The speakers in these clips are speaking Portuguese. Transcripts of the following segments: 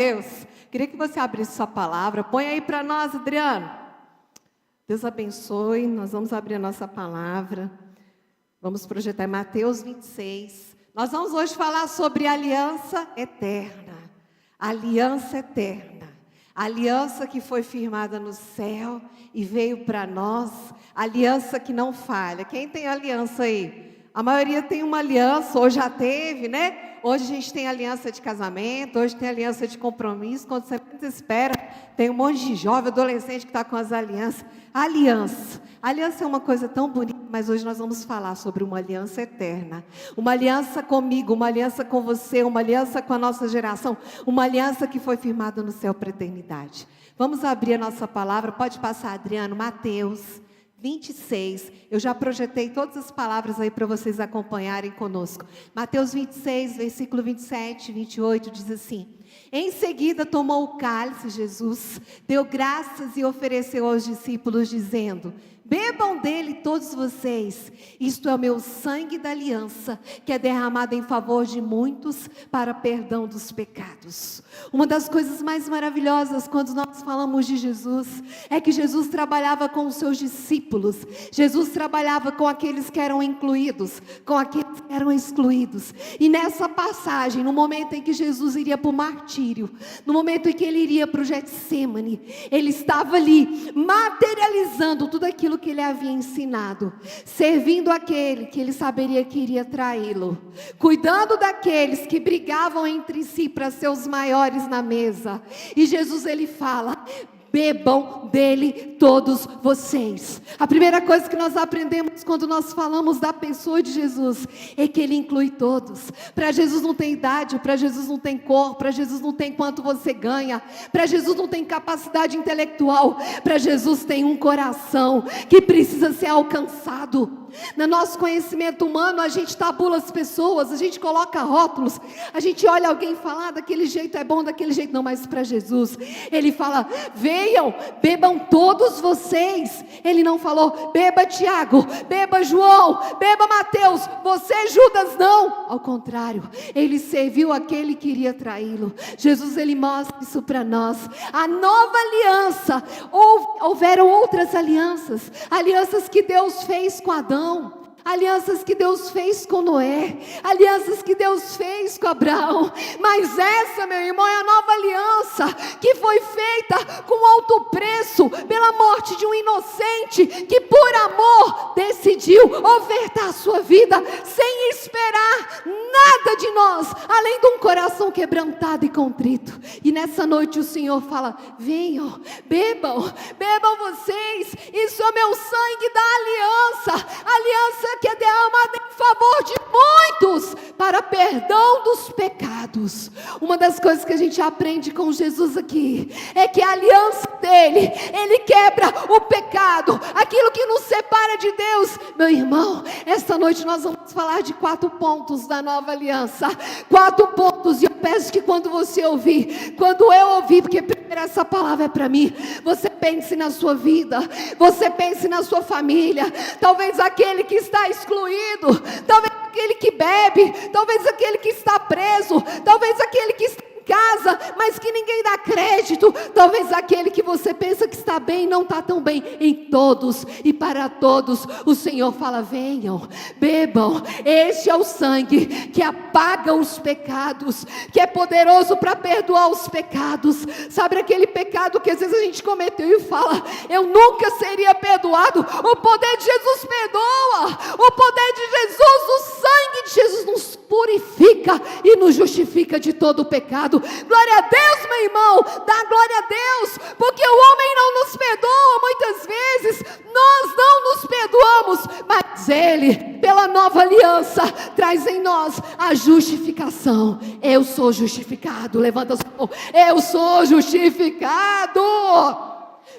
Deus, queria que você abrisse sua palavra. Põe aí para nós, Adriano. Deus abençoe. Nós vamos abrir a nossa palavra. Vamos projetar em Mateus 26. Nós vamos hoje falar sobre aliança eterna. Aliança eterna. Aliança que foi firmada no céu e veio para nós. Aliança que não falha. Quem tem aliança aí? A maioria tem uma aliança, ou já teve, né? Hoje a gente tem aliança de casamento, hoje tem aliança de compromisso. Quando você menos espera, tem um monte de jovem, adolescente que está com as alianças. Aliança. Aliança é uma coisa tão bonita, mas hoje nós vamos falar sobre uma aliança eterna. Uma aliança comigo, uma aliança com você, uma aliança com a nossa geração. Uma aliança que foi firmada no céu para a eternidade. Vamos abrir a nossa palavra, pode passar, Adriano, Mateus 26, eu já projetei todas as palavras aí para vocês acompanharem conosco. Mateus 26, versículo 27, 28, diz assim: em seguida tomou o cálice Jesus, deu graças e ofereceu aos discípulos, dizendo: bebam dele todos vocês, isto é o meu sangue da aliança, que é derramado em favor de muitos para perdão dos pecados. Uma das coisas mais maravilhosas quando nós falamos de Jesus, é que Jesus trabalhava com os seus discípulos, Jesus trabalhava com aqueles que eram incluídos, com aqueles que eram excluídos, e nessa passagem, no momento em que Jesus iria para o martírio, no momento em que ele iria para o Getsêmani, ele estava ali, materializando tudo aquilo que ele havia ensinado, servindo aquele que ele saberia que iria traí-lo, cuidando daqueles que brigavam entre si para ser os maiores na mesa. E Jesus, ele fala: bebam dele todos vocês. A primeira coisa que nós aprendemos quando nós falamos da pessoa de Jesus é que ele inclui todos. Para Jesus não tem idade, para Jesus não tem cor, para Jesus não tem quanto você ganha, para Jesus não tem capacidade intelectual, para Jesus tem um coração que precisa ser alcançado. No nosso conhecimento humano, a gente tabula as pessoas, a gente coloca rótulos, a gente olha alguém falar, daquele jeito é bom, daquele jeito não, mas para Jesus, ele fala: venham, bebam todos vocês. Ele não falou: beba Tiago, beba João, beba Mateus, você Judas, não. Ao contrário, ele serviu aquele que iria traí-lo. Jesus, ele mostra isso para nós. A nova aliança, houveram outras alianças, alianças que Deus fez com Adão, alianças que Deus fez com Noé, alianças que Deus fez com Abraão, mas essa, meu irmão, é a nova aliança, que foi feita com alto preço, pela morte de um inocente, que por amor decidiu ofertar a sua vida, sem esperar nada de nós, além de um coração quebrantado e contrito. E nessa noite o Senhor fala: venham, bebam vocês, isso é meu sangue da aliança, aliança que é derramada em favor de muitos, para perdão dos pecados. Uma das coisas que a gente aprende com Jesus aqui, é que a aliança dele, ele quebra o pecado, aquilo que nos separa de Deus. Meu irmão, esta noite nós vamos falar de 4 pontos da nova aliança, 4 pontos, e eu peço que quando você ouvir, quando eu ouvir, porque primeiro essa palavra é para mim, você pense na sua vida, você pense na sua família, talvez aquele que está excluído, talvez aquele que bebe, talvez aquele que está preso, talvez aquele que está em casa, mas que ninguém dá crédito, talvez aquele que você pensa que está bem, não está tão bem. Em todos e para todos o Senhor fala: venham, bebam, este é o sangue que apaga os pecados, que é poderoso para perdoar os pecados. Sabe aquele pecado que às vezes a gente cometeu e fala: eu nunca seria perdoado? O poder de Jesus perdoa, o poder de Jesus, o sangue de Jesus nos purifica e nos justifica de todo o pecado. Glória a Deus, meu irmão, dá glória a Deus, porque o homem não nos perdoa muitas vezes, nós não nos perdoamos, mas Ele, pela nova aliança, traz em nós a justificação. Eu sou justificado, levanta a sua mão, eu sou justificado.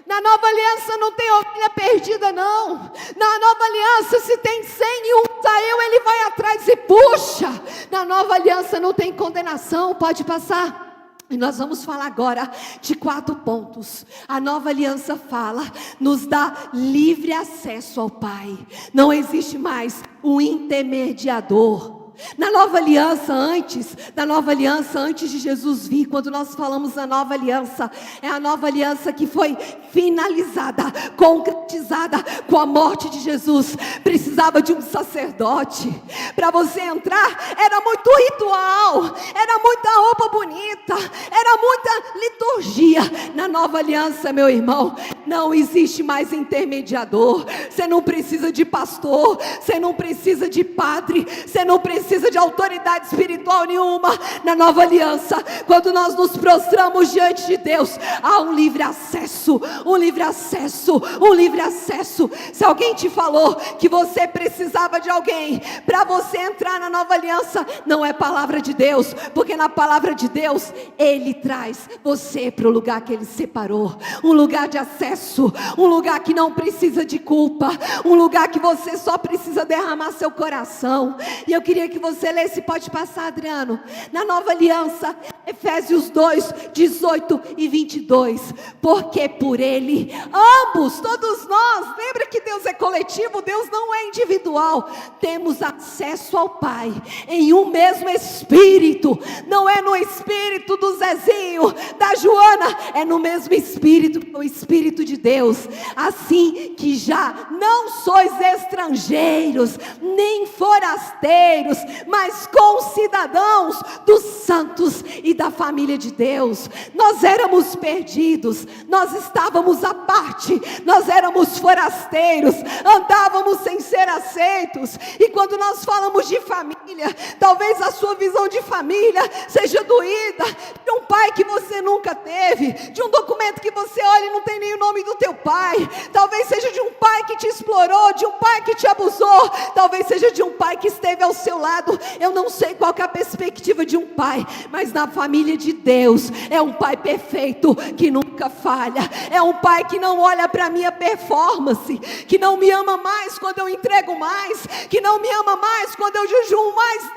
Na nova aliança não tem ovelha perdida, não. Na nova aliança, se tem 100 e um saiu, ele vai atrás e puxa. Na nova aliança não tem condenação. Pode passar. E nós vamos falar agora de 4 pontos. A nova aliança fala, nos dá livre acesso ao Pai. Não existe mais um intermediador. Na nova aliança, antes de Jesus vir, quando nós falamos da nova aliança, é a nova aliança que foi finalizada, concretizada com a morte de Jesus. Precisava de um sacerdote. Para você entrar, era muito ritual, era muita roupa bonita, era muita liturgia. Na nova aliança, meu irmão, não existe mais intermediador. Você não precisa de pastor, você não precisa de padre, você não precisa de autoridade espiritual nenhuma. Na nova aliança, quando nós nos prostramos diante de Deus, há um livre acesso, um livre acesso, um livre acesso. Se alguém te falou que você precisava de alguém para você entrar na nova aliança, não é palavra de Deus, porque na palavra de Deus, Ele traz você para o lugar que Ele separou, um lugar de acesso, um lugar que não precisa de culpa, um lugar que você só precisa derramar seu coração. E eu queria que você lesse, pode passar, Adriano, na nova aliança, Efésios 2, 18 e 22, porque por Ele, ambos, todos nós, lembra que Deus é coletivo, Deus não é individual, temos acesso ao Pai, em um mesmo Espírito. Não é no Espírito do Zezinho, da Joana, é no mesmo Espírito, o Espírito de Deus. Assim que já não sois estrangeiros, nem forasteiros, mas concidadãos dos santos e da família de Deus. Nós éramos perdidos, nós estávamos à parte, nós éramos forasteiros, andávamos sem ser aceitos. E quando nós falamos de família, talvez a sua visão de família seja doída, de um pai que você nunca teve, de um documento que você olha e não tem nem o nome do teu pai, talvez seja de um pai que te explorou, de um pai que te abusou, talvez seja de um pai que esteve ao seu lado. Eu não sei qual que é a perspectiva de um pai, mas na família de Deus, é um pai perfeito, que nunca falha, é um pai que não olha para a minha performance, que não me ama mais quando eu entrego mais, que não me ama mais quando eu jejuo mais.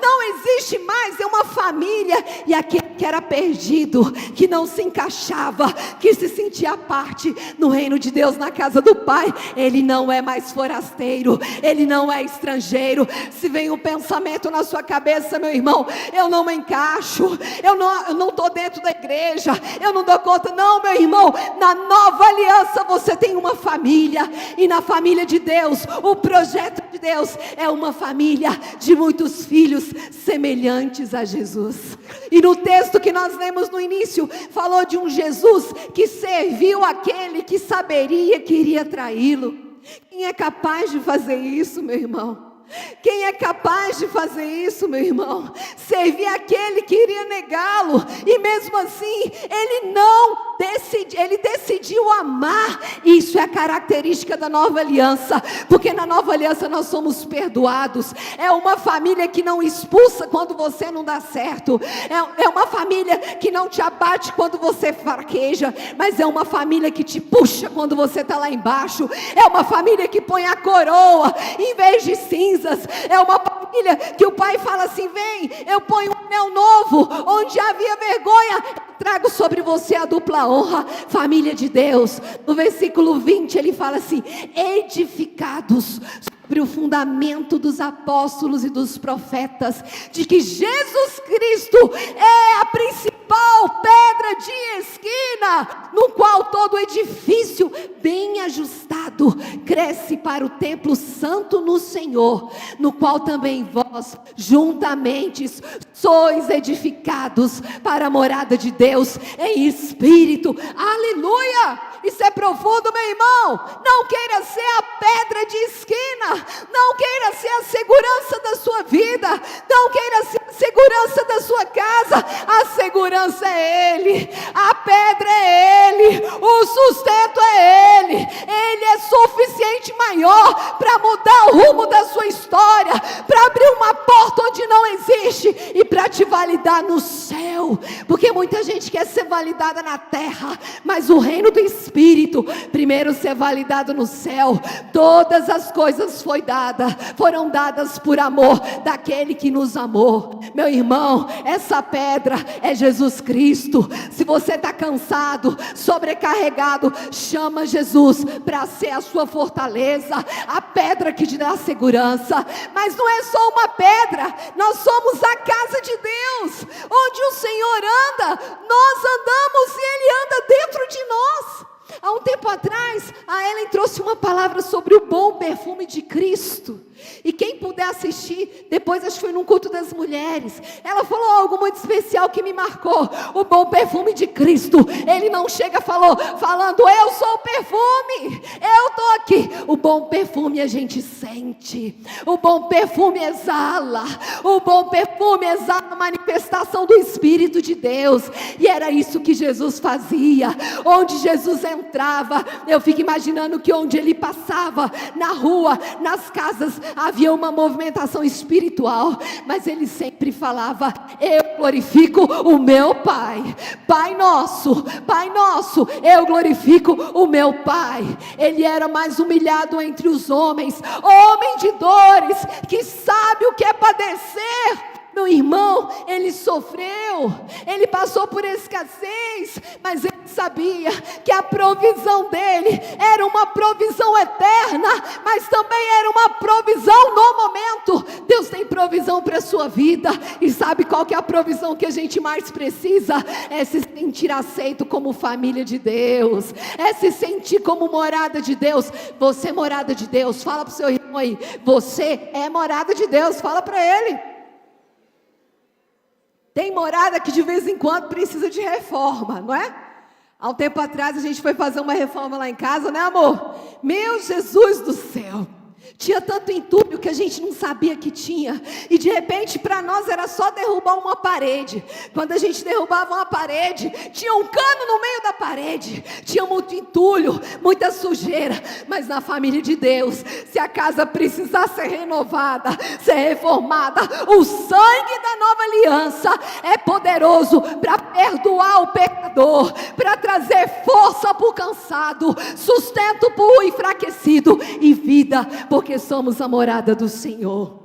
Não existe mais, é uma família. E aquele que era perdido, que não se encaixava, que se sentia parte no reino de Deus, na casa do Pai, ele não é mais forasteiro, ele não é estrangeiro. Se vem um pensamento na sua cabeça, meu irmão, eu não me encaixo, eu não estou dentro da igreja, eu não dou conta. Não, meu irmão, na nova aliança você tem uma família, e na família de Deus, o projeto de Deus é uma família de muitos filhos semelhantes a Jesus. E no texto que nós lemos no início, falou de um Jesus que serviu aquele que saberia que iria traí-lo. Quem é capaz de fazer isso, meu irmão? Quem é capaz de fazer isso, meu irmão? Servir aquele que iria negá-lo, e mesmo assim, ele decidiu amar. Isso é a característica da nova aliança, porque na nova aliança nós somos perdoados. É uma família que não expulsa quando você não dá certo, é uma família que não te abate quando você fraqueja, mas é uma família que te puxa quando você está lá embaixo, é uma família que põe a coroa em vez de cinzas, é uma família que o pai fala assim: vem, eu ponho um anel novo, onde havia vergonha, trago sobre você a dupla honra. Família de Deus. No versículo 20 ele fala assim: edificados sobre o fundamento dos apóstolos e dos profetas, de que Jesus Cristo é a principal pedra de esquina, no qual todo edifício bem ajustado cresce para o templo santo no Senhor, no qual também vós juntamente sois edificados para a morada de Deus em espírito. Aleluia! Isso é profundo, meu irmão. Não queira ser a pedra de esquina, não queira ser a segurança da sua vida, não queira ser a segurança da sua casa. A segurança é Ele, a pedra é Ele, o sustento é Ele. Ele é suficiente maior para mudar o rumo da sua história, para abrir uma porta onde não existe e para te validar no céu. Porque muita gente quer ser validada na terra, mas o reino do Espírito Espírito, primeiro ser validado no céu. Todas as coisas foram dadas por amor daquele que nos amou. Meu irmão, essa pedra é Jesus Cristo. Se você está cansado, sobrecarregado, chama Jesus para ser a sua fortaleza, a pedra que te dá segurança. Mas não é só uma pedra, nós somos a casa de Deus, onde o Senhor anda, nós andamos e Ele anda dentro de nós. Há um tempo atrás, a Ellen trouxe uma palavra sobre o bom perfume de Cristo. E quem puder assistir, depois acho que foi num culto das mulheres, ela falou algo muito especial que me marcou. O bom perfume de Cristo, Ele não chega falando, eu sou o perfume, eu estou aqui. O bom perfume a gente sente, o bom perfume exala, o bom perfume exala a manifestação do Espírito de Deus. E era isso que Jesus fazia. Onde Jesus entrava, eu fico imaginando que onde Ele passava, na rua, nas casas, havia uma movimentação espiritual, mas Ele sempre falava, eu glorifico o meu Pai. Pai nosso, eu glorifico o meu Pai. Ele era mais humilhado entre os homens, homem de dores, que sabe o que é padecer. Meu irmão, Ele sofreu, Ele passou por escassez, mas Ele sabia que a provisão dEle era uma provisão eterna, mas também era uma provisão no momento. Deus tem provisão para a sua vida, e sabe qual que é a provisão que a gente mais precisa? É se sentir aceito como família de Deus, é se sentir como morada de Deus. Você é morada de Deus, fala para o seu irmão aí, você é morada de Deus, fala para ele. Tem morada que de vez em quando precisa de reforma, não é? Há um tempo atrás a gente foi fazer uma reforma lá em casa, né, amor? Meu Jesus do céu! Tinha tanto entulho que a gente não sabia que tinha. E de repente para nós era só derrubar uma parede. Quando a gente derrubava uma parede, tinha um cano no meio da parede. Tinha muito entulho, muita sujeira. Mas na família de Deus, se a casa precisar ser renovada, ser reformada, o sangue da nova aliança é poderoso para perdoar o pecador, para trazer força para o cansado, sustento para o enfraquecido e vida, porque somos a morada do Senhor.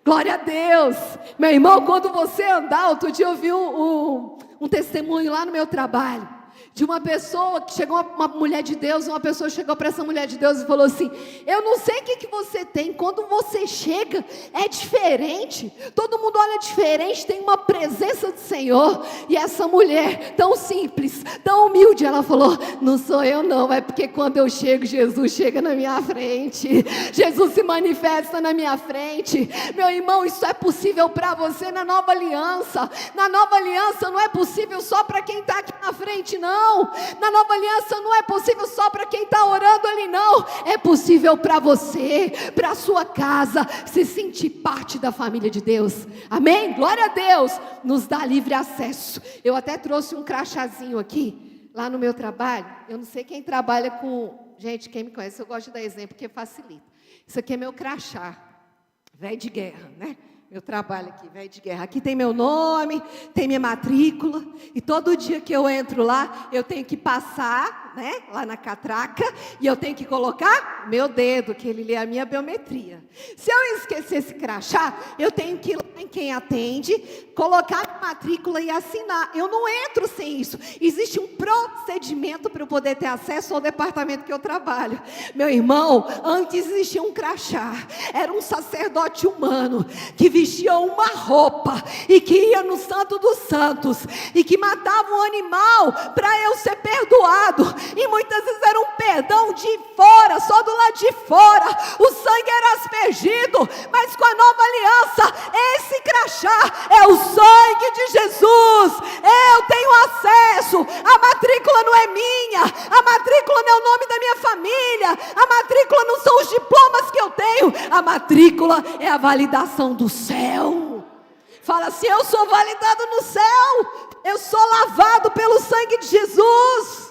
Glória a Deus. Meu irmão, quando você andar, outro dia eu vi um testemunho lá no meu trabalho, de uma pessoa que chegou, uma mulher de Deus, uma pessoa chegou para essa mulher de Deus e falou assim, eu não sei o que você tem, quando você chega, é diferente, todo mundo olha diferente, tem uma presença do Senhor. E essa mulher, tão simples, tão humilde, ela falou, não sou eu não, é porque quando eu chego, Jesus chega na minha frente, Jesus se manifesta na minha frente. Meu irmão, isso é possível para você na nova aliança. Na nova aliança não é possível só para quem está aqui na frente, não. Na nova aliança não é possível só para quem está orando ali, não. É possível para você, para a sua casa, se sentir parte da família de Deus. Amém? Glória a Deus. Nos dá livre acesso. Eu até trouxe um crachazinho aqui, lá no meu trabalho. Eu não sei quem trabalha com... Gente, quem me conhece, eu gosto de dar exemplo, porque facilita. Isso aqui é meu crachá, velho de guerra, né? Meu trabalho aqui, velho de guerra. Aqui tem meu nome, tem minha matrícula. E todo dia que eu entro lá, eu tenho que passar, né, lá na catraca. E eu tenho que colocar meu dedo, que ele lê a minha biometria. Se eu esquecer esse crachá, eu tenho que ir lá em quem atende, colocar a matrícula e assinar. Eu não entro sem isso. Existe um procedimento para eu poder ter acesso ao departamento que eu trabalho. Meu irmão, antes existia um crachá. Era um sacerdote humano que vestia uma roupa e que ia no Santo dos Santos e que matava um animal para eu ser perdoado. E muitas vezes era um perdão de fora, só do lado de fora. O sangue era aspergido, mas com a nova aliança, esse crachá é o sangue de Jesus. Eu tenho acesso. A matrícula não é minha, a matrícula não é o nome da minha família, a matrícula não são os diplomas que eu tenho, a matrícula é a validação do céu. Fala assim, eu sou validado no céu, eu sou lavado pelo sangue de Jesus.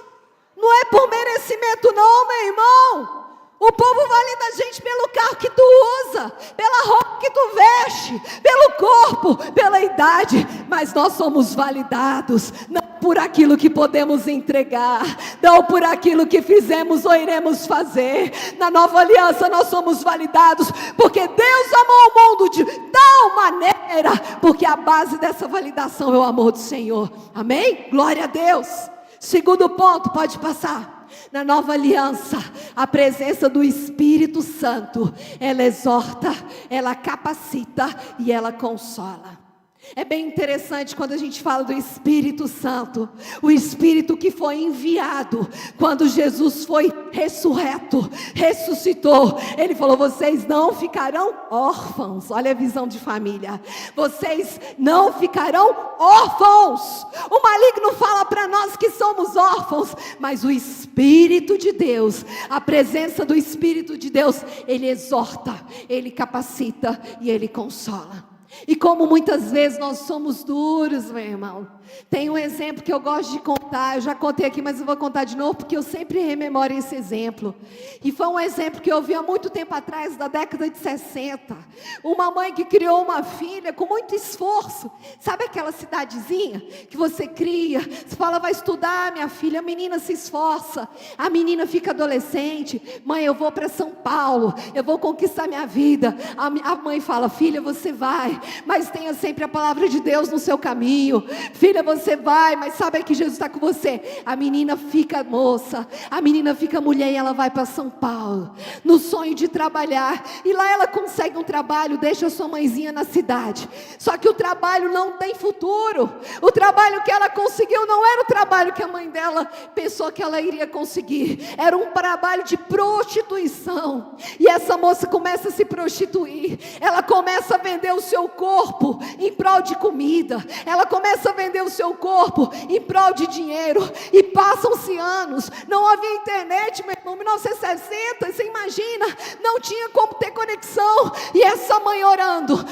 Não é por merecimento não, meu irmão. O povo valida a gente pelo carro que tu usa, pela roupa que tu veste, pelo corpo, pela idade, mas nós somos validados não por aquilo que podemos entregar, não por aquilo que fizemos ou iremos fazer. Na nova aliança nós somos validados, porque Deus amou o mundo de tal maneira, porque a base dessa validação é o amor do Senhor. Amém? Glória a Deus. Segundo ponto, pode passar. Na nova aliança, a presença do Espírito Santo, ela exorta, ela capacita e ela consola. É bem interessante quando a gente fala do Espírito Santo, o Espírito que foi enviado quando Jesus foi ressuscitou. Ele falou: vocês não ficarão órfãos. Olha a visão de família. Vocês não ficarão órfãos. O maligno fala para nós que somos órfãos, mas o Espírito de Deus, a presença do Espírito de Deus, ele exorta, ele capacita e ele consola. E como muitas vezes nós somos duros, meu irmão. Tem um exemplo que eu gosto de contar. Eu já contei aqui, mas eu vou contar de novo, porque eu sempre rememoro esse exemplo. E foi um exemplo que eu vi há muito tempo atrás, da década de 60. Uma mãe que criou uma filha com muito esforço. Sabe aquela cidadezinha que você cria? Você fala: vai estudar, minha filha. A menina se esforça, a menina fica adolescente. Mãe, eu vou para São Paulo, eu vou conquistar minha vida. A mãe fala: filha, você vai, mas tenha sempre a palavra de Deus no seu caminho. Filha, você vai, mas sabe que Jesus está com você. A menina fica moça, a menina fica mulher, e ela vai para São Paulo, no sonho de trabalhar. E lá ela consegue um trabalho, deixa sua mãezinha na cidade. Só que o trabalho não tem futuro. O trabalho que ela conseguiu não era o trabalho que a mãe dela pensou que ela iria conseguir. Era um trabalho de prostituição. E essa moça começa a se prostituir. Ela começa a vender o seu corpo em prol de comida. Ela começa a vender o seu corpo em prol de dinheiro. E passam-se anos. Não havia internet, meu irmão. 1960, você imagina, não tinha como ter conexão. E essa mãe orando,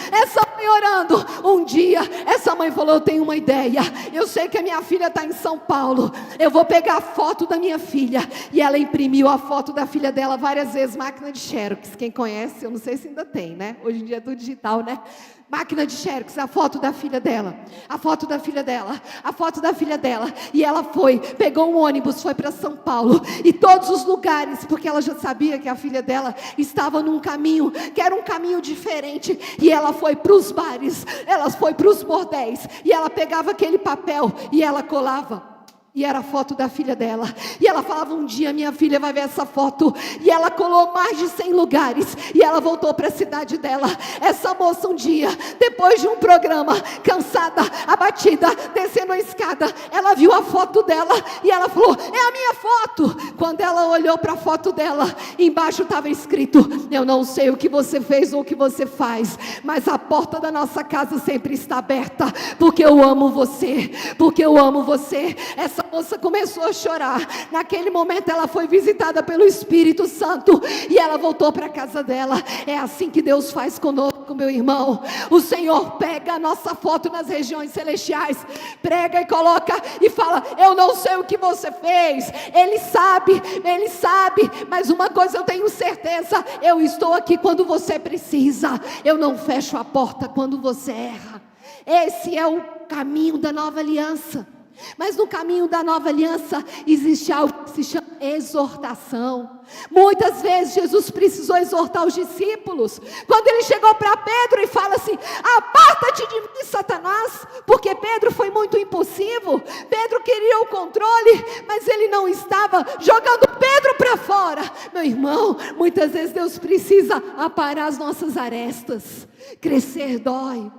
um dia essa mãe falou: eu tenho uma ideia, eu sei que a minha filha está em São Paulo, eu vou pegar a foto da minha filha. E ela imprimiu a foto da filha dela várias vezes, máquina de Xerox. Quem conhece, eu não sei se ainda tem, né? Hoje em dia é tudo digital, né? Máquina de Xerox, a foto da filha dela, a foto da filha dela, a foto da filha dela. E ela foi, pegou um ônibus, foi para São Paulo, e todos os lugares, porque ela já sabia que a filha dela estava num caminho, que era um caminho diferente. E ela foi para os bares, ela foi para os bordéis, e ela pegava aquele papel e ela colava. E era a foto da filha dela. E ela falava: um dia minha filha vai ver essa foto. E ela colou mais de 100 lugares. E ela voltou para a cidade dela. Essa moça um dia, depois de um programa, cansada, abatida, descendo a escada, ela viu a foto dela. E ela falou: é a minha foto. Quando ela olhou para a foto dela, embaixo estava escrito: eu não sei o que você fez ou o que você faz, mas a porta da nossa casa sempre está aberta, porque eu amo você. Porque eu amo você. Essa moça começou a chorar. Naquele momento ela foi visitada pelo Espírito Santo e ela voltou para a casa dela. É assim que Deus faz conosco, meu irmão. O Senhor pega a nossa foto nas regiões celestiais, prega e coloca e fala: eu não sei o que você fez. Ele sabe, mas uma coisa eu tenho certeza: eu estou aqui quando você precisa. Eu não fecho a porta quando você erra. Esse é o caminho da nova aliança. Mas no caminho da nova aliança existe algo que se chama exortação. Muitas vezes Jesus precisou exortar os discípulos. Quando ele chegou para Pedro e fala assim: aparta-te de mim, Satanás. Porque Pedro foi muito impulsivo. Pedro queria o controle, mas ele não estava jogando Pedro para fora. Meu irmão, muitas vezes Deus precisa aparar as nossas arestas. Crescer dói.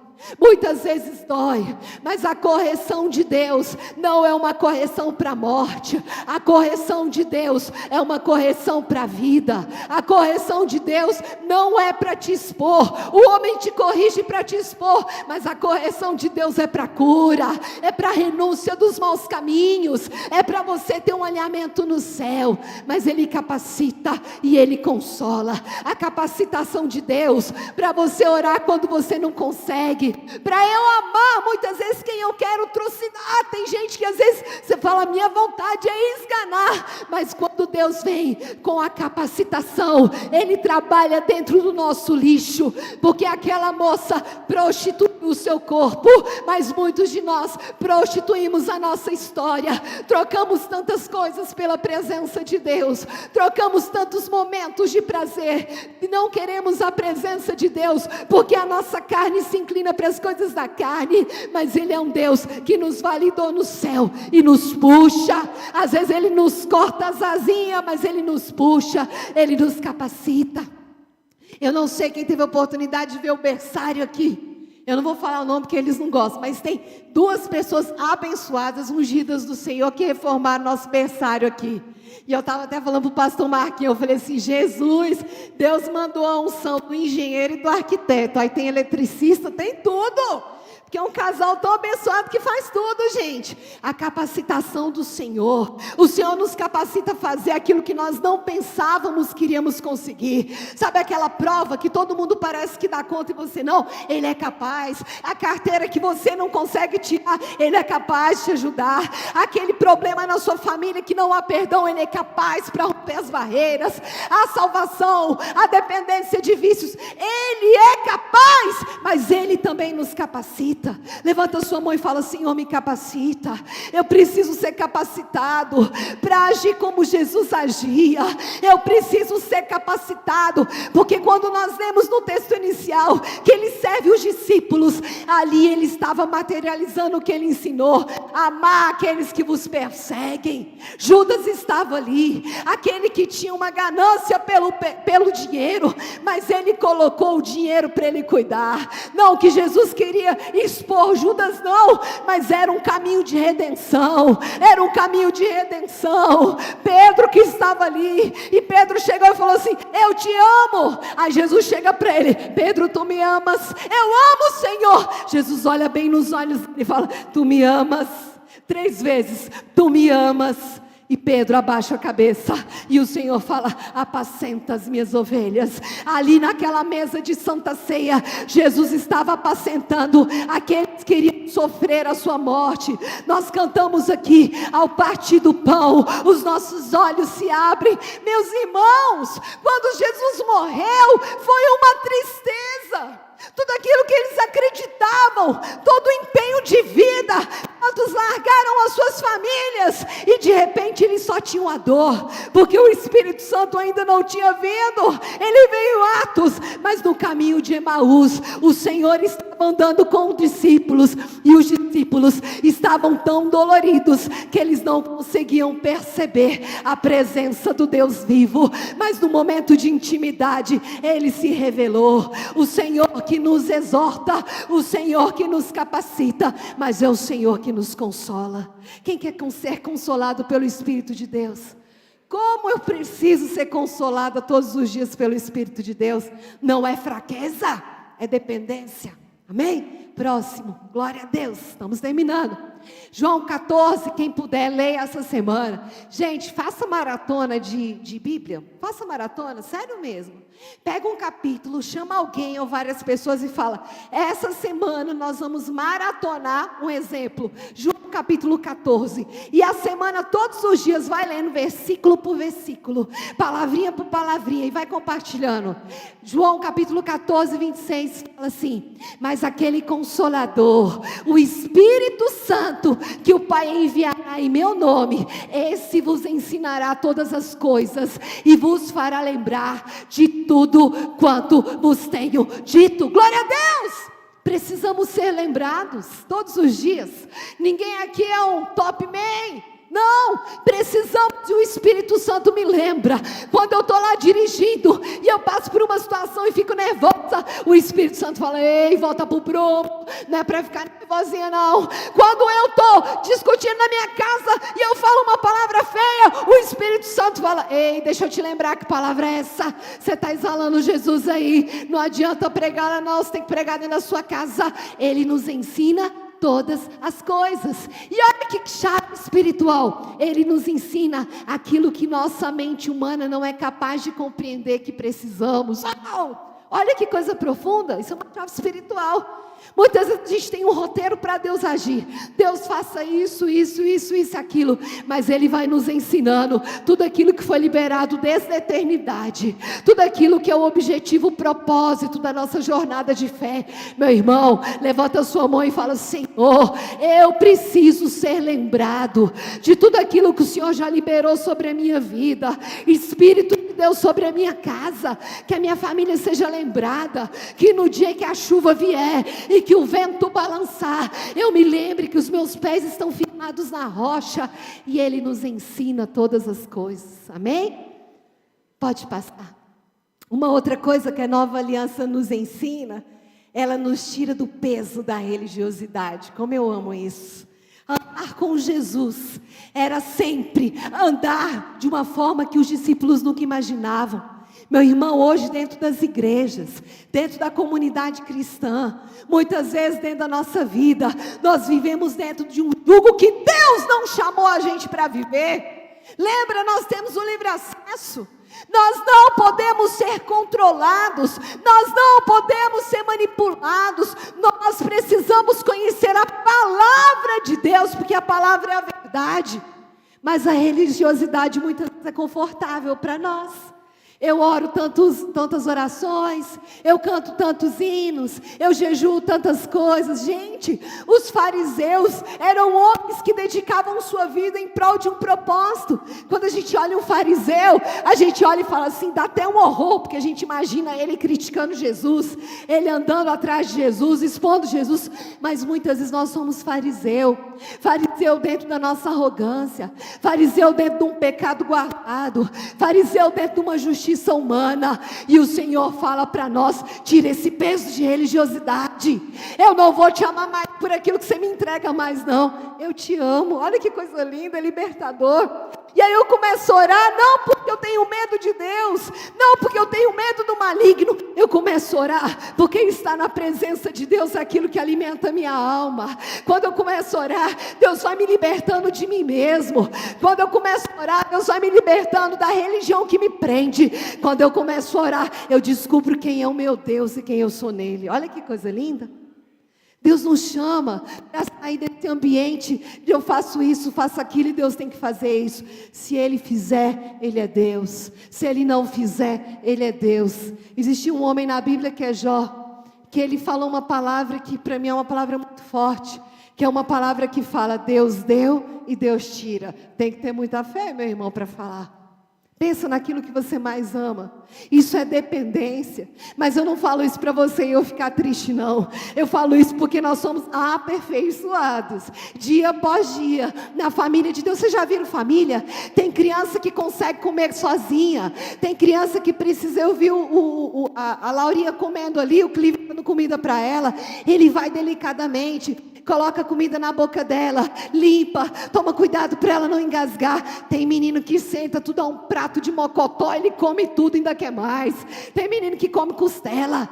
Muitas vezes dói, mas a correção de Deus não é uma correção para a morte. A correção de Deus é uma correção para a vida. A correção de Deus não é para te expor. O homem te corrige para te expor, mas a correção de Deus é para cura, é para renúncia dos maus caminhos, é para você ter um alinhamento no céu. Mas Ele capacita e Ele consola. A capacitação de Deus para você orar quando você não consegue, para eu amar muitas vezes quem eu quero trucidar. Tem gente que às vezes você fala, minha vontade é esganar. Mas quando Deus vem com a capacitação, Ele trabalha dentro do nosso lixo, porque aquela moça prostituiu o seu corpo, mas muitos de nós prostituímos a nossa história, trocamos tantas coisas pela presença de Deus, trocamos tantos momentos de prazer, e não queremos a presença de Deus, porque a nossa carne se inclina para as coisas da carne, mas Ele é um Deus que nos validou no céu, e nos puxa, às vezes Ele nos corta as asinhas, mas Ele nos puxa, Ele nos capacita. Eu não sei quem teve a oportunidade de ver o berçário aqui, eu não vou falar o nome porque eles não gostam, mas tem 2 pessoas abençoadas, ungidas do Senhor, que reformaram nosso berçário aqui. E eu estava até falando para o pastor Marquinhos, eu falei assim, Jesus, Deus mandou a unção do engenheiro e do arquiteto, aí tem eletricista, tem tudo. Porque é um casal tão abençoado que faz tudo, gente. A capacitação do Senhor. O Senhor nos capacita a fazer aquilo que nós não pensávamos que iríamos conseguir. Sabe aquela prova que todo mundo parece que dá conta e você não? Ele é capaz. A carteira que você não consegue tirar, Ele é capaz de te ajudar. Aquele problema na sua família que não há perdão, Ele é capaz para romper as barreiras. A salvação, a dependência de vícios, Ele é capaz, mas Ele também nos capacita. Levanta sua mão e fala, Senhor, me capacita. Eu preciso ser capacitado para agir como Jesus agia. Eu preciso ser capacitado, porque quando nós lemos no texto inicial que Ele serve os discípulos, ali Ele estava materializando o que Ele ensinou: amar aqueles que vos perseguem. Judas estava ali, aquele que tinha uma ganância pelo dinheiro, mas ele colocou o dinheiro para ele cuidar. Não que Jesus queria expor Judas, não, mas era um caminho de redenção, era um caminho de redenção. Pedro que estava ali, e Pedro chegou e falou assim, eu te amo. Aí Jesus chega para ele, Pedro, tu me amas? Eu amo, Senhor. Jesus olha bem nos olhos e fala, tu me amas? 3 vezes, tu me amas? E Pedro abaixa a cabeça, e o Senhor fala, apacenta as minhas ovelhas. Ali naquela mesa de Santa Ceia, Jesus estava apacentando aqueles que iriam sofrer a sua morte. Nós cantamos aqui, ao partir do pão, os nossos olhos se abrem. Meus irmãos, quando Jesus morreu, foi uma tristeza. Tudo aquilo que eles acreditavam, todo o empenho de vida, todos largaram as suas famílias, e de repente eles só tinham a dor, porque o Espírito Santo ainda não tinha vindo. Ele veio em Atos, mas no caminho de Emaús, o Senhor estava andando com os discípulos, e os discípulos estavam tão doloridos, que eles não conseguiam perceber a presença do Deus vivo, mas no momento de intimidade, Ele se revelou. O Senhor que nos exorta, o Senhor que nos capacita, mas é o Senhor que nos consola. Quem quer ser consolado pelo Espírito de Deus? Como eu preciso ser consolada todos os dias pelo Espírito de Deus? Não é fraqueza, é dependência. Amém? Próximo, glória a Deus, estamos terminando. João 14, quem puder, leia essa semana. Gente, faça maratona de Bíblia, faça maratona, sério mesmo. Pega um capítulo, chama alguém ou várias pessoas e fala, essa semana nós vamos maratonar um exemplo, João capítulo 14, e a semana todos os dias vai lendo versículo por versículo, palavrinha por palavrinha, e vai compartilhando. João capítulo 14, 26 fala assim, mas aquele Consolador, o Espírito Santo, que o Pai enviará em meu nome, esse vos ensinará todas as coisas, e vos fará lembrar de tudo quanto vos tenho dito. Glória a Deus! Precisamos ser lembrados todos os dias. Ninguém aqui é um top man. Não, precisamos, e o Espírito Santo me lembra, quando eu estou lá dirigindo, e eu passo por uma situação e fico nervosa, o Espírito Santo fala, ei, volta para o prumo, não é para ficar nervosinha não. Quando eu estou discutindo na minha casa, e eu falo uma palavra feia, o Espírito Santo fala, ei, deixa eu te lembrar que palavra é essa, você está exalando Jesus aí, não adianta pregar não, você tem que pregar dentro da sua casa. Ele nos ensina todas as coisas, e olha que chave espiritual, Ele nos ensina aquilo que nossa mente humana não é capaz de compreender que precisamos. Olha que coisa profunda, isso é uma chave espiritual. Muitas vezes a gente tem um roteiro para Deus agir. Deus faça isso, aquilo. Mas Ele vai nos ensinando tudo aquilo que foi liberado desde a eternidade. Tudo aquilo que é o objetivo, o propósito da nossa jornada de fé. Meu irmão, levanta a sua mão e fala: Senhor, eu preciso ser lembrado de tudo aquilo que o Senhor já liberou sobre a minha vida. Espírito de Deus, sobre a minha casa. Que a minha família seja lembrada. Que no dia que a chuva vier e que o vento balançar, eu me lembre que os meus pés estão firmados na rocha, e Ele nos ensina todas as coisas, amém? Pode passar. Uma outra coisa que a nova aliança nos ensina, ela nos tira do peso da religiosidade. Como eu amo isso. Andar com Jesus era sempre andar de uma forma que os discípulos nunca imaginavam. Meu irmão, hoje dentro das igrejas, dentro da comunidade cristã, muitas vezes dentro da nossa vida, nós vivemos dentro de um jugo que Deus não chamou a gente para viver. Lembra, nós temos o livre acesso. Nós não podemos ser controlados, nós não podemos ser manipulados. Nós precisamos conhecer a palavra de Deus, porque a palavra é a verdade. Mas a religiosidade muitas vezes é confortável para nós. Eu oro tantas orações, eu canto tantos hinos, eu jejuo tantas coisas. Gente, os fariseus eram homens que dedicavam sua vida em prol de um propósito. Quando a gente olha um fariseu, a gente olha e fala assim, dá até um horror, porque a gente imagina ele criticando Jesus, ele andando atrás de Jesus, expondo Jesus. Mas muitas vezes nós somos fariseu dentro da nossa arrogância, fariseu dentro de um pecado guardado, fariseu dentro de uma justiça humana. E o Senhor fala para nós: tira esse peso de religiosidade. Eu não vou te amar mais por aquilo que você me entrega mais, não. Eu te amo. Olha que coisa linda, é libertador. E aí eu começo a orar, não porque eu tenho medo de Deus, não porque eu tenho medo do maligno. Eu começo a orar porque está na presença de Deus aquilo que alimenta a minha alma. Quando eu começo a orar, Deus vai me libertando de mim mesmo. Quando eu começo a orar, Deus vai me libertando da religião que me prende. Quando eu começo a orar, eu descubro quem é o meu Deus e quem eu sou nele. Olha que coisa linda. Deus nos chama para sair desse ambiente de eu faço isso, faço aquilo e Deus tem que fazer isso. Se Ele fizer, Ele é Deus. Se Ele não fizer, Ele é Deus. Existe um homem na Bíblia que é Jó, que ele falou uma palavra que para mim é uma palavra muito forte, que é uma palavra que fala: Deus deu e Deus tira. Tem que ter muita fé, meu irmão, para falar. Pensa naquilo que você mais ama. Isso é dependência. Mas eu não falo isso para você e eu ficar triste, não. Eu falo isso porque nós somos aperfeiçoados, dia após dia, na família de Deus. Vocês já viram família? Tem criança que consegue comer sozinha. Tem criança que precisa. Eu vi a Laurinha comendo ali, o Clive dando comida para ela. Ele vai delicadamente, coloca comida na boca dela, limpa, toma cuidado para ela não engasgar. Tem menino que senta, tu dá um prato de mocotó, ele come tudo, ainda quer mais. Tem menino que come costela.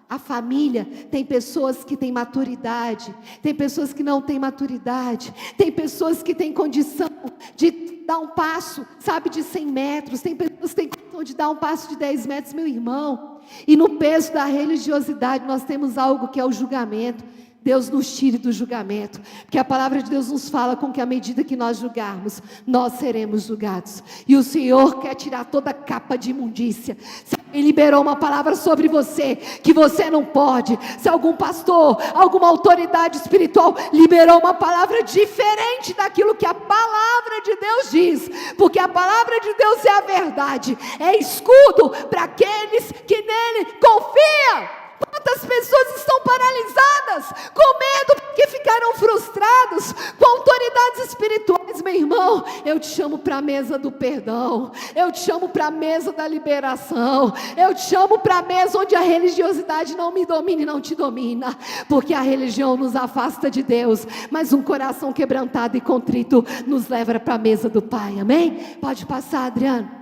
A família tem pessoas que têm maturidade, tem pessoas que não têm maturidade, tem pessoas que têm condição de dar um passo, sabe, de 100 metros, tem pessoas que têm condição de dar um passo de 10 metros, meu irmão. E no peso da religiosidade nós temos algo que é o julgamento. Deus nos tire do julgamento, porque a palavra de Deus nos fala com que à medida que nós julgarmos, nós seremos julgados. E o Senhor quer tirar toda a capa de imundícia. Se alguém liberou uma palavra sobre você, que você não pode, se algum pastor, alguma autoridade espiritual liberou uma palavra diferente daquilo que a palavra de Deus diz, porque a palavra de Deus é a verdade, é escudo para aqueles que nele confiam. Quantas pessoas estão paralisadas, com medo, porque ficaram frustrados com autoridades espirituais, meu irmão? Eu te chamo para a mesa do perdão, eu te chamo para a mesa da liberação, eu te chamo para a mesa onde a religiosidade não me domina e não te domina, porque a religião nos afasta de Deus, mas um coração quebrantado e contrito nos leva para a mesa do Pai, amém? Pode passar, Adriano.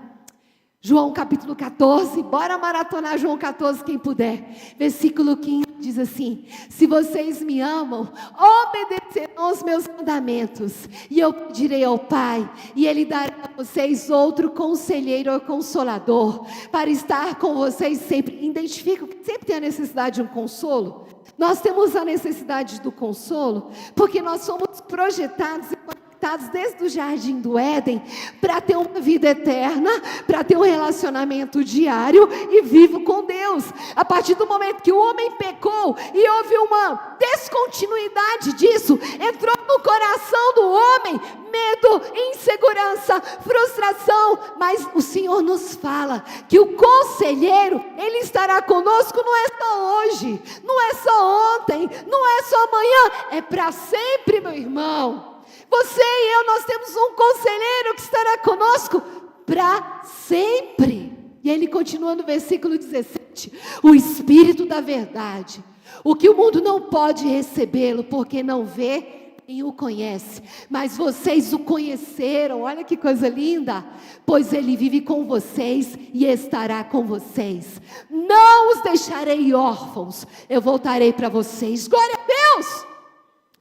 João capítulo 14, bora maratonar João 14 quem puder. Versículo 15 diz assim: se vocês me amam, obedecerão aos meus mandamentos, e eu pedirei ao Pai, e Ele dará a vocês outro conselheiro ou consolador, para estar com vocês sempre. Identifica que sempre tem a necessidade de um consolo. Nós temos a necessidade do consolo, porque nós somos projetados e conectados desde o jardim do Éden, para ter uma vida eterna, para ter um relacionamento diário e vivo com Deus. A partir do momento que o homem pecou e houve uma descontinuidade disso, entrou no coração do homem medo, insegurança, frustração, mas o Senhor nos fala que o conselheiro, Ele estará conosco, não é só hoje, não é só ontem, não é só amanhã, é para sempre, meu irmão. Você e eu, nós temos um conselheiro que estará conosco para sempre. E ele continua no versículo 17, o Espírito da verdade, o que o mundo não pode recebê-lo, porque não vê, nem o conhece, mas vocês o conheceram. Olha que coisa linda, pois ele vive com vocês e estará com vocês, não os deixarei órfãos, eu voltarei para vocês. Glória a Deus.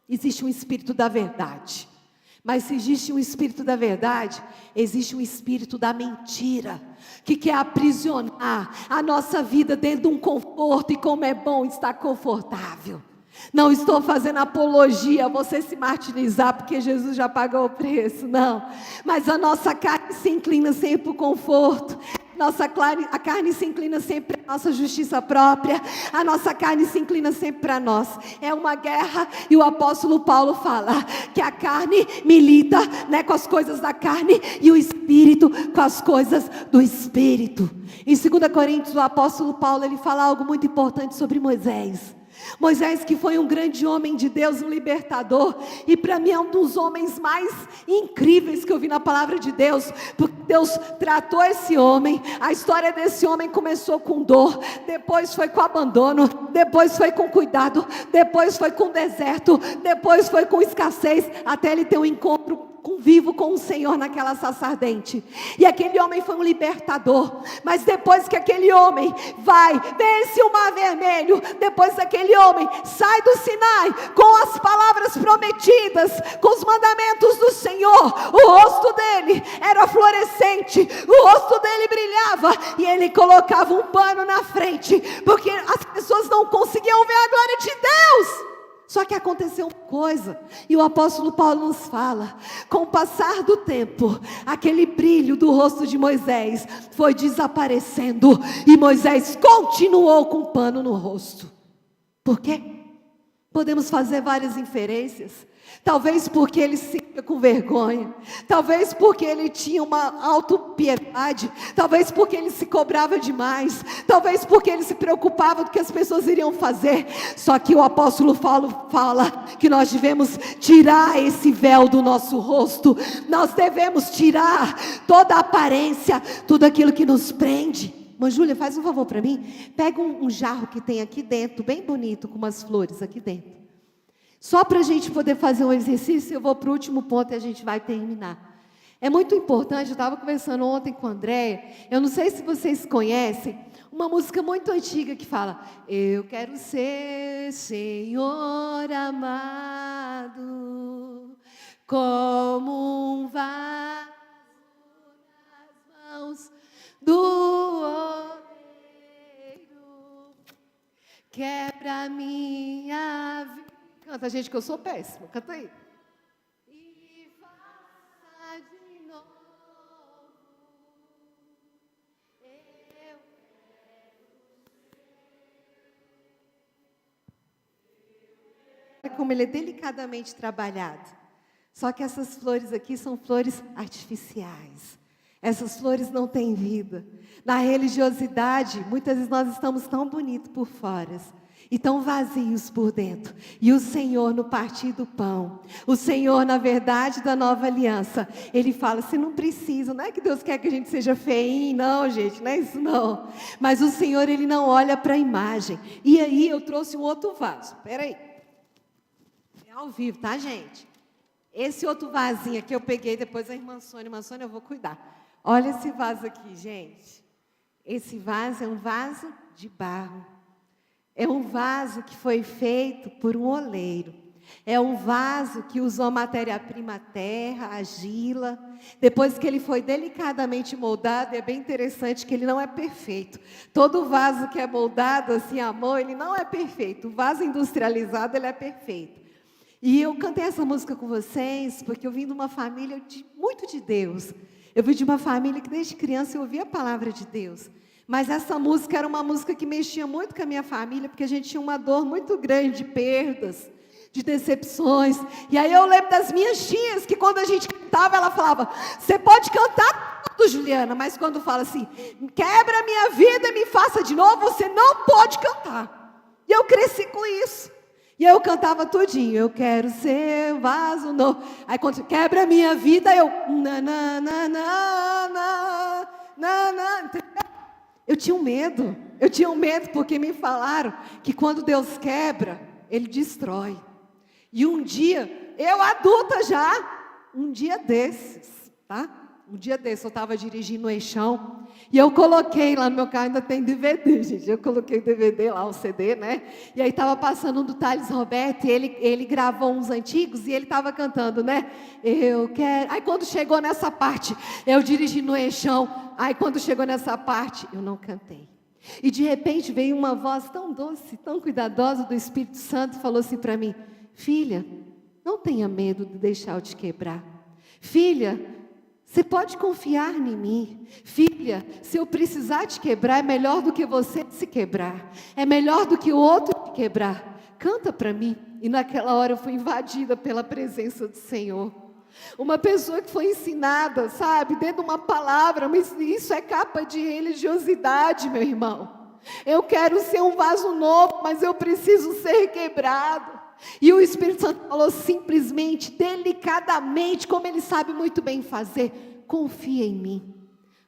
Existe um Espírito da verdade, mas se existe um Espírito da verdade, existe um espírito da mentira, que quer aprisionar a nossa vida dentro de um conforto, e como é bom estar confortável. Não estou fazendo apologia a você se martirizar, porque Jesus já pagou o preço, não. Mas a nossa carne se inclina sempre para o conforto. A carne se inclina sempre para a nossa justiça própria. A nossa carne se inclina sempre para nós. É uma guerra, e o apóstolo Paulo fala que a carne milita, né, com as coisas da carne, e o Espírito com as coisas do Espírito. Em 2 Coríntios, o apóstolo Paulo, ele fala algo muito importante sobre Moisés. Moisés, que foi um grande homem de Deus, um libertador, e para mim é um dos homens mais incríveis que eu vi na palavra de Deus, porque Deus tratou esse homem. A história desse homem começou com dor, depois foi com abandono, depois foi com cuidado, depois foi com deserto, depois foi com escassez, até ele ter um encontro vivo com o Senhor naquela sarça ardente. E aquele homem foi um libertador. Mas depois que aquele homem vence o mar vermelho, depois aquele homem sai do Sinai com as palavras prometidas, com os mandamentos do Senhor, o rosto dele era fluorescente, o rosto dele brilhava, e ele colocava um pano na frente, porque as pessoas não conseguiam ver a glória de Deus. Só que aconteceu uma coisa, e o apóstolo Paulo nos fala, com o passar do tempo, aquele brilho do rosto de Moisés foi desaparecendo, e Moisés continuou com um pano no rosto. Por quê? Podemos fazer várias inferências. Talvez porque ele se sentia com vergonha, talvez porque ele tinha uma autopiedade, talvez porque ele se cobrava demais, talvez porque ele se preocupava do que as pessoas iriam fazer. Só que o apóstolo Paulo fala que nós devemos tirar esse véu do nosso rosto, nós devemos tirar toda a aparência, tudo aquilo que nos prende. Mãe Júlia, faz um favor para mim, pega um jarro que tem aqui dentro, bem bonito, com umas flores aqui dentro. Só para a gente poder fazer um exercício, eu vou para o último ponto e a gente vai terminar. É muito importante, eu estava conversando ontem com a Andréia, eu não sei se vocês conhecem, uma música muito antiga que fala: eu quero ser, Senhor amado, como um vaso nas mãos do oleiro, quebra minha vida. Canta, gente, que eu sou péssima. Canta aí. E faça de novo. Eu quero. Como ele é delicadamente trabalhado. Só que essas flores aqui são flores artificiais. Essas flores não têm vida. Na religiosidade, muitas vezes nós estamos tão bonitos por fora e tão vazios por dentro. E o Senhor, no partir do pão, o Senhor, na verdade da nova aliança, Ele fala: você não precisa, não é que Deus quer que a gente seja feinho, não, gente, não é isso não. Mas o Senhor, Ele não olha para a imagem. E aí eu trouxe um outro vaso, peraí, é ao vivo, tá, gente? Esse outro vasinho aqui eu peguei depois da irmã Sônia, eu vou cuidar. Olha esse vaso aqui, gente. Esse vaso é um vaso de barro. É um vaso que foi feito por um oleiro. É um vaso que usou a matéria-prima terra, argila. Depois que ele foi delicadamente moldado, é bem interessante que ele não é perfeito. Todo vaso que é moldado assim à mão, ele não é perfeito. O vaso industrializado, ele é perfeito. E eu cantei essa música com vocês porque eu vim de uma família muito de Deus. Eu vim de uma família que desde criança eu ouvia a palavra de Deus. Mas essa música era uma música que mexia muito com a minha família, porque a gente tinha uma dor muito grande de perdas, de decepções. E aí eu lembro das minhas tias, que quando a gente cantava, ela falava: você pode cantar tudo, Juliana, mas quando fala assim, quebra a minha vida e me faça de novo, você não pode cantar. E eu cresci com isso. E eu cantava tudinho: eu quero ser um vaso novo. Aí quando quebra a minha vida, eu eu tinha um medo porque me falaram que quando Deus quebra, Ele destrói. E um dia, eu adulta já, um dia desses, eu estava dirigindo o Eixão, e eu coloquei lá no meu carro, ainda tem DVD, gente, eu coloquei o DVD lá, o CD, né? E aí estava passando um do Thales Roberto, e ele gravou uns antigos, e ele estava cantando, né? Eu quero... Aí quando chegou nessa parte, eu dirigi no Eixão, aí quando chegou nessa parte, eu não cantei. E de repente veio uma voz tão doce, tão cuidadosa do Espírito Santo, e falou assim para mim: filha, não tenha medo de deixar eu te quebrar. Filha, você pode confiar em mim. Filha, se eu precisar te quebrar, é melhor do que você se quebrar. É melhor do que o outro te quebrar. Canta para mim. E naquela hora eu fui invadida pela presença do Senhor. Uma pessoa que foi ensinada, sabe, dentro de uma palavra, mas isso é capa de religiosidade, meu irmão. Eu quero ser um vaso novo, mas eu preciso ser quebrado. E o Espírito Santo falou simplesmente, delicadamente, como Ele sabe muito bem fazer: confia em mim.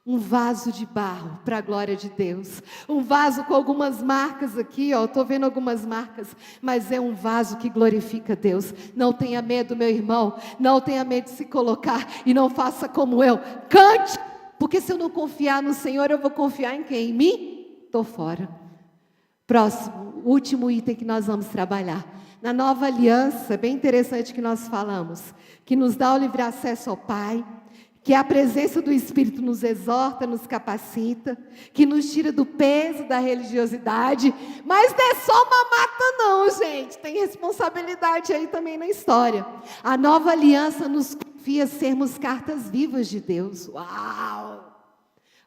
Um vaso de barro para a glória de Deus. Um vaso com algumas marcas aqui, ó. Estou vendo algumas marcas, mas é um vaso que glorifica Deus. Não tenha medo, meu irmão. Não tenha medo de se colocar e não faça como eu. Cante, porque se eu não confiar no Senhor, eu vou confiar em quem? Em mim? Estou fora. Próximo, último item que nós vamos trabalhar. Na nova aliança, bem interessante que nós falamos, que nos dá o livre acesso ao Pai, que a presença do Espírito nos exorta, nos capacita, que nos tira do peso da religiosidade, mas não é só mamata não, gente, tem responsabilidade aí também na história. A nova aliança nos confia sermos cartas vivas de Deus. Uau!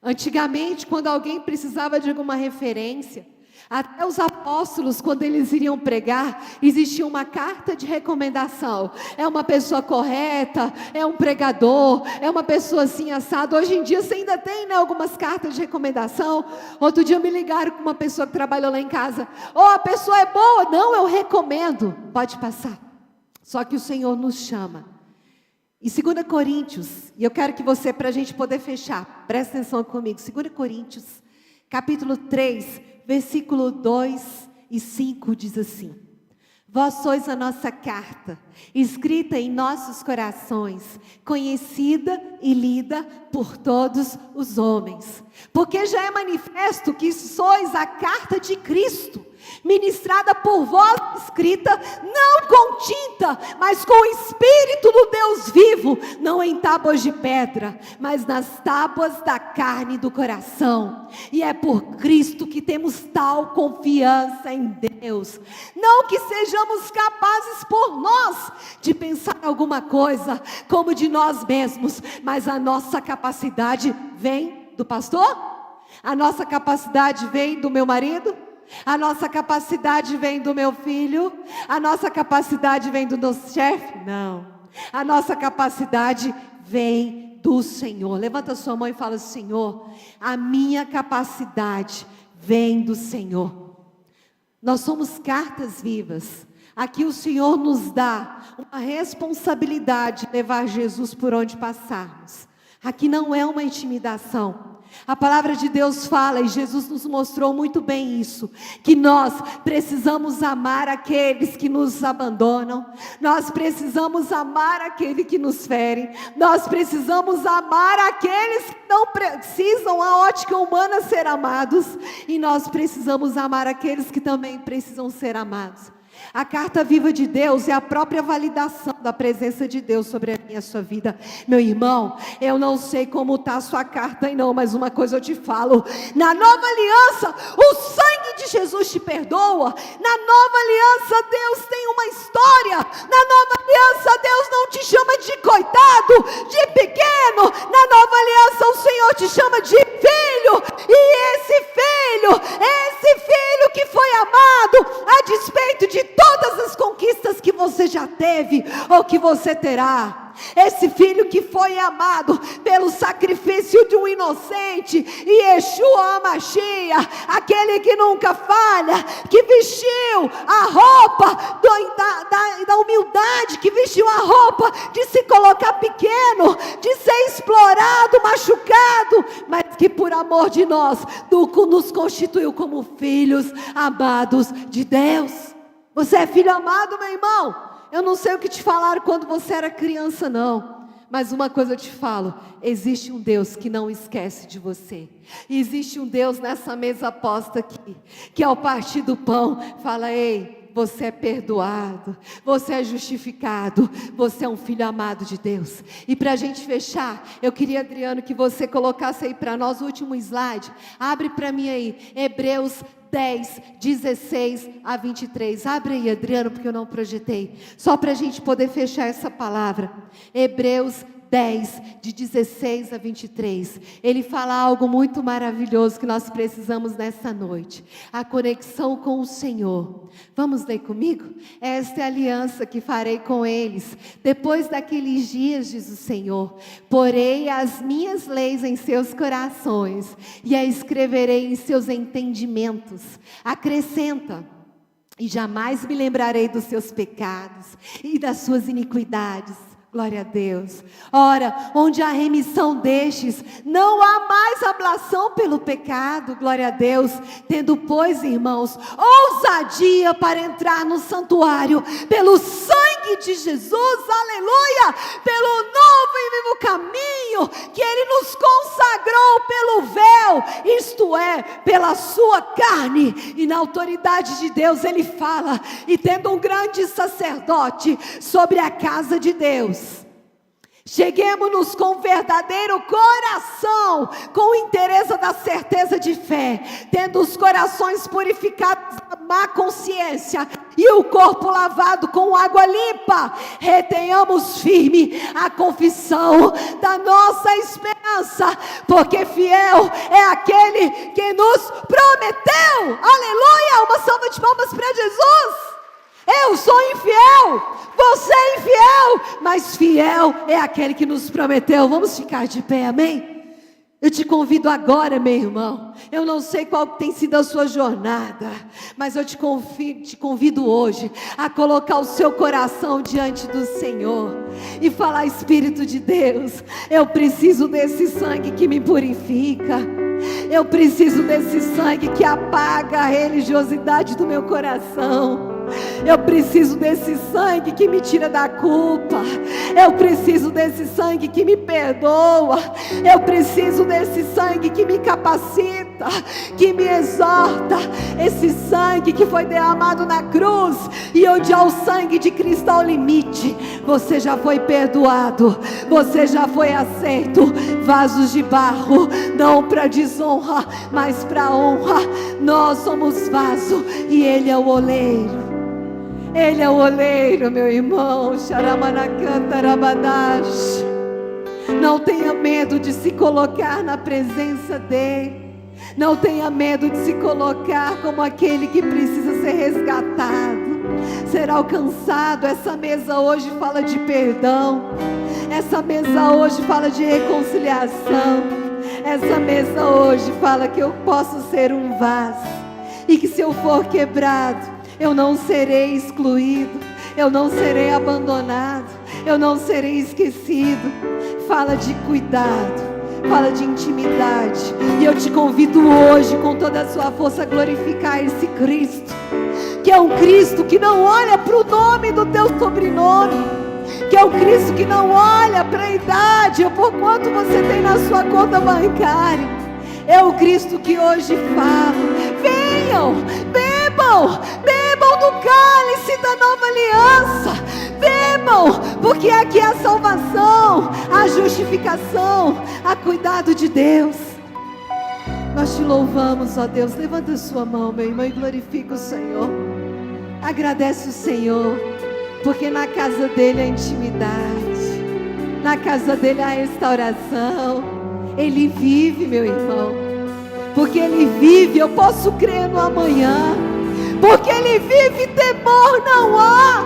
Antigamente, quando alguém precisava de alguma referência, até os apóstolos, quando eles iriam pregar, existia uma carta de recomendação. É uma pessoa correta, é um pregador, é uma pessoa assim assada. Hoje em dia você ainda tem, né, algumas cartas de recomendação. Outro dia me ligaram com uma pessoa que trabalhou lá em casa: a pessoa é boa? Não, eu recomendo. Pode passar. Só que o Senhor nos chama. Em 2 Coríntios, e eu quero que você, para a gente poder fechar, presta atenção comigo, 2 Coríntios, capítulo 3, versículo 2 e 5 diz assim: vós sois a nossa carta, escrita em nossos corações, conhecida e lida por todos os homens. Porque já é manifesto que sois a carta de Cristo, ministrada por vós, escrita não com tinta, mas com o Espírito do Deus vivo, não em tábuas de pedra, mas nas tábuas da carne do coração. E é por Cristo que temos tal confiança em Deus. Não que sejamos capazes por nós de pensar alguma coisa como de nós mesmos, mas a nossa capacidade vem do pastor? A nossa capacidade vem do meu marido? A nossa capacidade vem do meu filho? A nossa capacidade vem do nosso chefe? Não. A nossa capacidade vem do Senhor. Levanta sua mão e fala: Senhor, a minha capacidade vem do Senhor. Nós somos cartas vivas. Aqui o Senhor nos dá uma responsabilidade de levar Jesus por onde passarmos. Aqui não é uma intimidação. A palavra de Deus fala, e Jesus nos mostrou muito bem isso, que nós precisamos amar aqueles que nos abandonam, nós precisamos amar aquele que nos fere, nós precisamos amar aqueles que não precisam a ótica humana ser amados, e nós precisamos amar aqueles que também precisam ser amados. A carta viva de Deus é a própria validação da presença de Deus sobre a minha e a sua vida. Meu irmão, eu não sei como está a sua carta aí não, mas uma coisa eu te falo: na nova aliança, o sangue de Jesus te perdoa. Na nova aliança, Deus tem uma história. Na nova aliança, Deus não te chama de coitado, de pequeno. Na nova aliança, o Senhor te chama de filho. E esse filho que foi amado, a despeito de todas as conquistas que você já teve ou que você terá, esse filho que foi amado pelo sacrifício de um inocente, Yeshua HaMashiach, aquele que nunca falha, que vestiu a roupa da humildade, que vestiu a roupa de se colocar pequeno, de ser explorado, machucado, mas que por amor de nós nos constituiu como filhos amados de Deus. Você é filho amado, meu irmão. Eu não sei o que te falaram quando você era criança não, mas uma coisa eu te falo: existe um Deus que não esquece de você. E existe um Deus nessa mesa posta aqui, que ao partir do pão fala: ei, você é perdoado, você é justificado, você é um filho amado de Deus. E para a gente fechar, eu queria, Adriano, que você colocasse aí para nós o último slide. Abre para mim aí, Hebreus 10, 16 a 23. Abre aí, Adriano, porque eu não projetei. Só para a gente poder fechar essa palavra. Hebreus 10, de 16 a 23. Ele fala algo muito maravilhoso que nós precisamos nessa noite: a conexão com o Senhor. Vamos ler comigo? Esta é a aliança que farei com eles depois daqueles dias, diz o Senhor. Porei as minhas leis em seus corações e a escreverei em seus entendimentos. Acrescenta: e jamais me lembrarei dos seus pecados e das suas iniquidades. Glória a Deus. Ora, onde há remissão destes, não há mais ablação pelo pecado. Glória a Deus. Tendo, pois, irmãos, ousadia para entrar no santuário pelo sangue de Jesus, aleluia, pelo novo e vivo caminho que Ele nos consagrou pelo véu, isto é, pela sua carne. E na autoridade de Deus Ele fala: e tendo um grande sacerdote sobre a casa de Deus, cheguemos-nos com verdadeiro coração, com interesse da certeza de fé, tendo os corações purificados da má consciência e o corpo lavado com água limpa. Retenhamos firme a confissão da nossa esperança, porque fiel é aquele que nos prometeu. Aleluia! Uma salva de palmas para Jesus. Eu sou infiel, você é infiel, mas fiel é aquele que nos prometeu. Vamos ficar de pé, amém? Eu te convido agora, meu irmão. Eu não sei qual tem sido a sua jornada, mas eu te convido hoje a colocar o seu coração diante do Senhor e falar: Espírito de Deus, eu preciso desse sangue que me purifica. Eu preciso desse sangue que apaga a religiosidade do meu coração. Eu preciso desse sangue que me tira da culpa. Eu preciso desse sangue que me perdoa. Eu preciso desse sangue que me capacita, que me exorta. Esse sangue que foi derramado na cruz, e onde há o sangue de Cristo ao limite, você já foi perdoado, você já foi aceito. Vasos de barro, não para desonra, mas para honra. Nós somos vaso e Ele é o oleiro. Ele é o oleiro, meu irmão. Xaramanacantarabadas. Não tenha medo de se colocar na presença dEle. Não tenha medo de se colocar como aquele que precisa ser resgatado, ser alcançado. Essa mesa hoje fala de perdão. Essa mesa hoje fala de reconciliação. Essa mesa hoje fala que eu posso ser um vaso, e que se eu for quebrado, eu não serei excluído, eu não serei abandonado, eu não serei esquecido. Fala de cuidado, fala de intimidade. E eu te convido hoje, com toda a sua força, a glorificar esse Cristo, que é um Cristo que não olha para o nome do teu sobrenome, que é um Cristo que não olha para a idade ou por quanto você tem na sua conta bancária. É o Cristo que hoje fala: venham, bebam bebam do cálice da nova aliança, bebam, porque aqui é a salvação, a justificação, a cuidado de Deus. Nós te louvamos, ó Deus. Levanta a sua mão, meu irmão, e glorifica o Senhor. Agradece o Senhor, porque na casa dele há intimidade, na casa dele há restauração. Ele vive, meu irmão, porque Ele vive. Eu posso crer no amanhã, porque Ele vive, temor não há,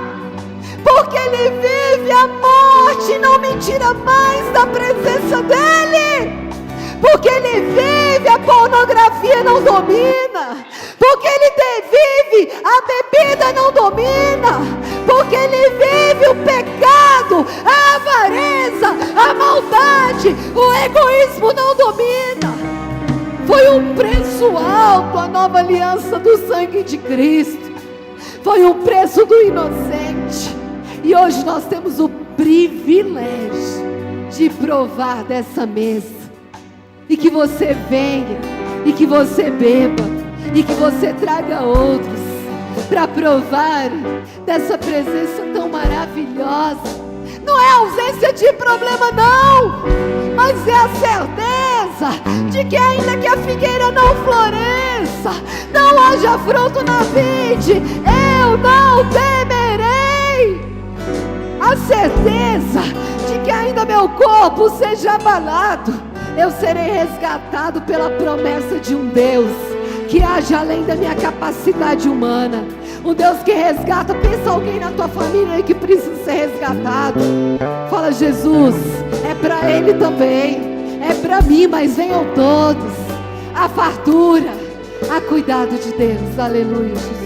porque Ele vive, a morte não me tira mais da presença dEle, porque Ele vive, a pornografia não domina, porque Ele vive, a bebida não domina, porque Ele vive, o pecado, a avareza, a maldade, o egoísmo não domina. Foi um preço alto a nova aliança do sangue de Cristo, foi um preço do inocente, e hoje nós temos o privilégio de provar dessa mesa. E que você venha, e que você beba, e que você traga outros para provar dessa presença tão maravilhosa. Não é ausência de problema não, mas é a certeza de que ainda que a figueira não floresça, não haja fruto na vide, eu não temerei. A certeza de que ainda meu corpo seja abalado, eu serei resgatado pela promessa de um Deus que age além da minha capacidade humana. Um Deus que resgata. Pensa alguém na tua família aí que precisa ser resgatado. Fala: Jesus, é para ele também, é para mim, mas venham todos. A fartura, a cuidado de Deus. Aleluia, Jesus.